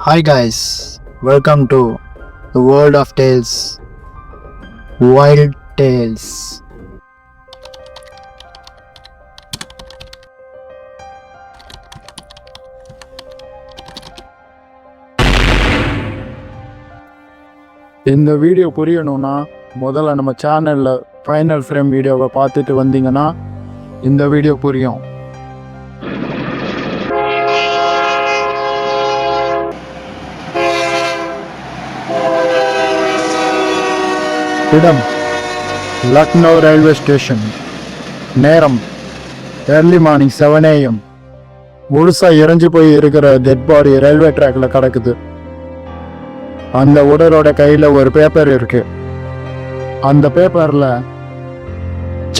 Hi guys, welcome to the world of tales, wild tales. இந்த video புரியணும்னா முதல்ல நம்ம சேனலில் ஃபைனல் ஃப்ரேம் வீடியோவை பார்த்துட்டு வந்தீங்கன்னா இந்த வீடியோ புரியும். இடம் லக்னோ ரயில்வே ஸ்டேஷன். நேரம் ஏர்லி மார்னிங் 7 AM. முழுசா இறஞ்சி போய் இருக்கிற டெட் பாடி ரயில்வே ட்ராக்ல கிடக்குது. அந்த உடலோட கையில ஒரு பேப்பர் இருக்கு. அந்த பேப்பர்ல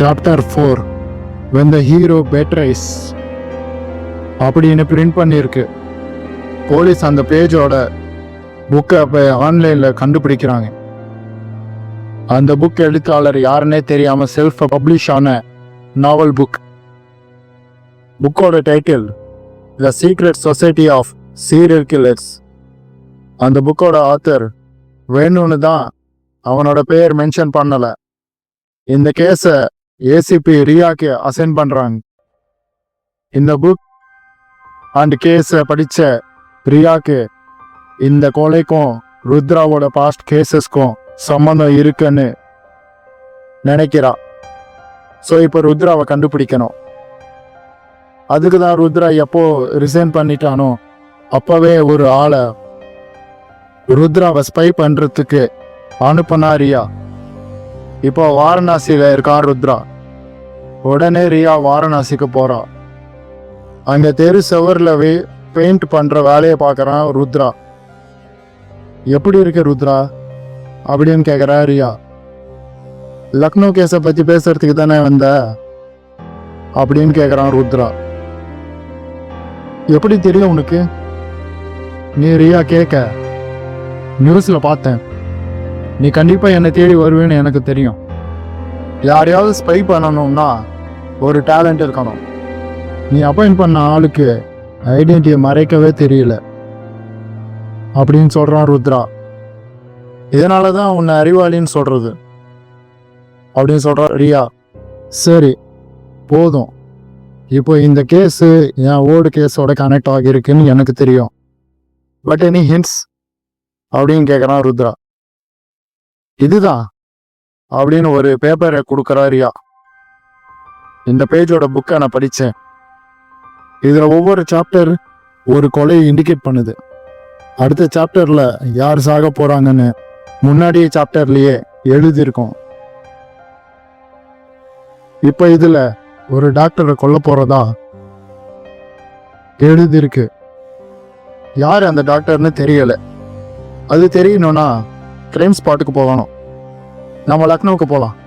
chapter 4 when the hero betrays அப்படின்னு பிரிண்ட் பண்ணியிருக்கு. போலீஸ் அந்த பேஜோட புக்கை இப்போ ஆன்லைனில் கண்டுபிடிக்கிறாங்க. அந்த புக் எழுத்தாளர் யாருன்னே தெரியாம செல்ஃப் பப்ளிஷ் ஆன நாவல் புக். புக்கோட title the secret society of serial killers. அந்த புக்கோட ஆத்தர் வேணும்னு தான் அவனோட பேர் மென்ஷன் பண்ணல. இந்த கேஸை ஏசிபி ரியாக்கு அசைன் பண்றாங்க. இந்த புக் அண்ட் கேஸை படிச்ச ரியாக்கு இந்த கொலைக்கும் ருத்ராவோட பாஸ்ட் கேசஸ்க்கும் சம்மந்தம் இருக்குன்னு நினைக்கிறா. ஸோ இப்போ ருத்ராவை கண்டுபிடிக்கணும். அதுக்கு தான் ருத்ரா எப்போ ரிசைன் பண்ணிட்டானோ அப்பவே ஒரு ஆளை ருத்ராவை ஸ்பை பண்றதுக்கு அனுப்பினா ரியா. இப்போ வாரணாசியில இருக்கான் ருத்ரா. உடனே ரியா வாரணாசிக்கு போறா. அங்க தெரு செவர்லவே பெயிண்ட் பண்ற வேலையை பார்க்கறான் ருத்ரா. எப்படி இருக்கு ருத்ரா அப்படின்னு கேட்குறா ரியா. லக்னோ கேஸை பற்றி பேசுறதுக்கு தானே வந்த அப்படின்னு கேட்குறான் ருத்ரா. எப்படி தெரியும் உனக்கு? நீ ரியா கேட்க நியூஸில் பார்த்தேன். நீ கண்டிப்பாக என்னை தேடி வருவேன்னு எனக்கு தெரியும். யாரையாவது ஸ்பை பண்ணணும்னா ஒரு டேலண்ட் இருக்கணும். நீ அப்பாயிண்ட் பண்ண ஆளுக்கு ஐடென்டிட்டியை மறைக்கவே தெரியல அப்படின்னு சொல்கிறான் ருத்ரா. இதனால தான் உன்னை அறிவாளின்னு சொல்றது அப்படின்னு சொல்ற ரியா. சரி போதும், இப்போ இந்த கேஸு என் ஓல்டு கேஸோட கனெக்ட் ஆகியிருக்குன்னு எனக்கு தெரியும். பட் எனி ஹிண்ட்ஸ் அப்படின்னு கேட்குறான் ருத்ரா. இதுதான் அப்படின்னு ஒரு பேப்பரை கொடுக்குறா ரியா. இந்த பேஜோட புக்கை நான் படித்தேன். இதில் ஒவ்வொரு சாப்டர் ஒரு கொலையை இண்டிகேட் பண்ணுது. அடுத்த சாப்டரில் யார் சாக போகிறாங்கன்னு முன்னாடியே சாப்டர்லயே எழுதியிருக்கோம். இப்ப இதுல ஒரு டாக்டரை கொல்ல போறதா எழுதியிருக்கு. யார் அந்த டாக்டர்னு தெரியல. அது தெரியணும்னா கிரைம் ஸ்பாட்டுக்கு போகணும். நம்ம லக்னோவுக்கு போகலாம்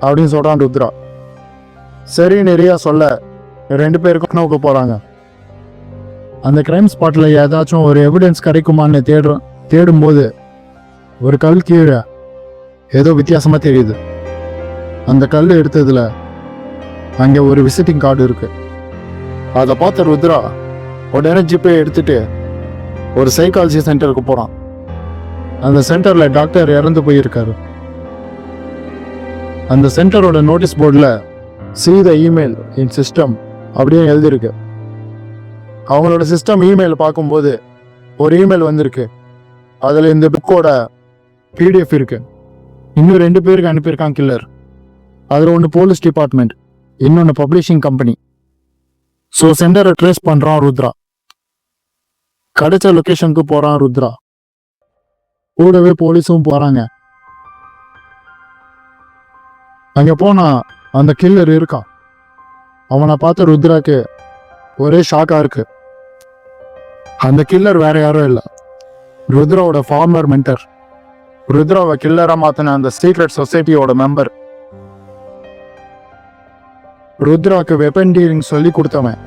அப்படின்னு சொல்றான் ருத்ரா. சரி நிறையா சொல்ல 2 பேரும் லக்னோவுக்கு போறாங்க. அந்த கிரைம் ஸ்பாட்ல ஏதாச்சும் ஒரு எவிடன்ஸ் கிடைக்குமான்னு தேடும்போது ஒரு கல் கீழே ஏதோ வித்தியாசமா தெரியுது. அந்த கல் எடுத்ததுல அங்க ஒரு விசிட்டிங் கார்டு இருக்கு. அதை பார்த்த ருத்ரா உடனே ஜிப்பே எடுத்துட்டு ஒரு சைக்காலஜி சென்டருக்கு போறான். அந்த சென்டர்ல டாக்டர் இறந்து போயிருக்காரு. அந்த சென்டரோட நோட்டீஸ் போர்டில் see the email in system அப்படியே எழுதிருக்கு. அவங்களோட சிஸ்டம் இமெயில் பார்க்கும்போது ஒரு இமெயில் வந்திருக்கு. அதுல இந்த புக்கோட PDF இருக்கு. இன்னும் 2 பேருக்கு அனுப்பியிருக்கான் கில்லர். அதில் ஒன்று போலீஸ் டிபார்ட்மெண்ட், இன்னொன்று பப்ளிஷிங் கம்பெனி. ஸோ சென்டரை ட்ரேஸ் பண்ணுறான் ருத்ரா. கிடைச்ச லொக்கேஷனுக்கு போகிறான் ருத்ரா. கூடவே போலீஸும் போகிறாங்க. அங்கே போனால் அந்த கில்லர் இருக்கான். அவனை பார்த்த ருத்ராக்கு ஒரே ஷாக்காக இருக்கு. அந்த கில்லர் வேற யாரும் இல்லை, ருத்ராவோட ஃபார்மர் மென்டர். ருத்ராவை கில்லரா மாத்தின அந்த சீக்ரெட் சொசைட்டியோட மெம்பர். ருத்ராக்கு வெப்பன் டீலிங் சொல்லி கொடுத்தவன்.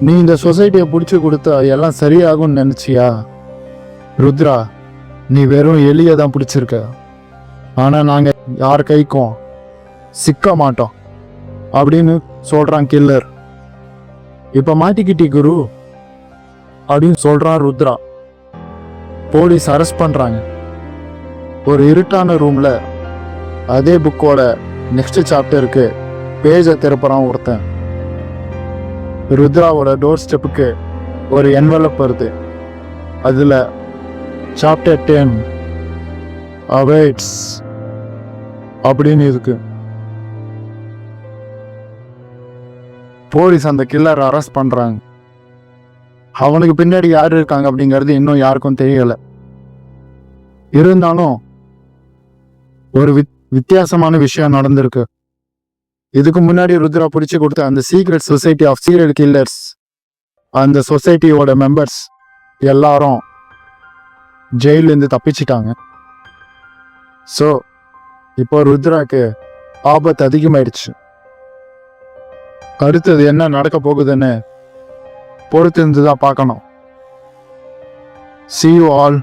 நீ இந்த சொசைட்டியை பிடிச்சி கொடுத்தா எல்லாம் சரியாகும்னு நினைச்சியா? ருத்ரா, நீ வெறும் எலியை தான் பிடிச்சிருக்க. ஆனா நாங்க யார் கைக்கும் சிக்க மாட்டோம் அப்படின்னு சொல்றான் கில்லர். இப்ப மாட்டிக்கிட்டி குரு அப்படின்னு சொல்றான் ருத்ரா. போலீஸ் அரெஸ்ட் பண்றாங்க. ஒரு இருட்டான ரூம்ல அதே புக்கோட நெக்ஸ்ட் சாப்டருக்கு பேஜை திருப்புறான் ஒருத்தன். ருத்ராவோட டோர் ஸ்டெப்புக்கு ஒரு என்வலப் வருது. அதுல சாப்டர் 10 அவைட்ஸ் அப்படின்னு இருக்கு. போலீஸ் அந்த கில்லரை அரெஸ்ட் பண்றாங்க. அவனுக்கு பின்னாடி யார் இருக்காங்க அப்படிங்கிறது இன்னும் யாருக்கும் தெரியல. இருந்தாலும் ஒரு வித்தியாசமான விஷயம் நடந்திருக்கு. இதுக்கு முன்னாடி ருத்ரா பிடிச்சு கொடுத்த அந்த secret society of serial killers, அந்த சொசைட்டியோட மெம்பர்ஸ் எல்லாரும் ஜெயிலிருந்து தப்பிச்சிட்டாங்க. ஸோ இப்போ ருத்ராக்கு ஆபத்து அதிகமாயிடுச்சு. அடுத்தது என்ன நடக்க போகுதுன்னு பொறுத்திருந்து தான் பார்க்கணும். See you all.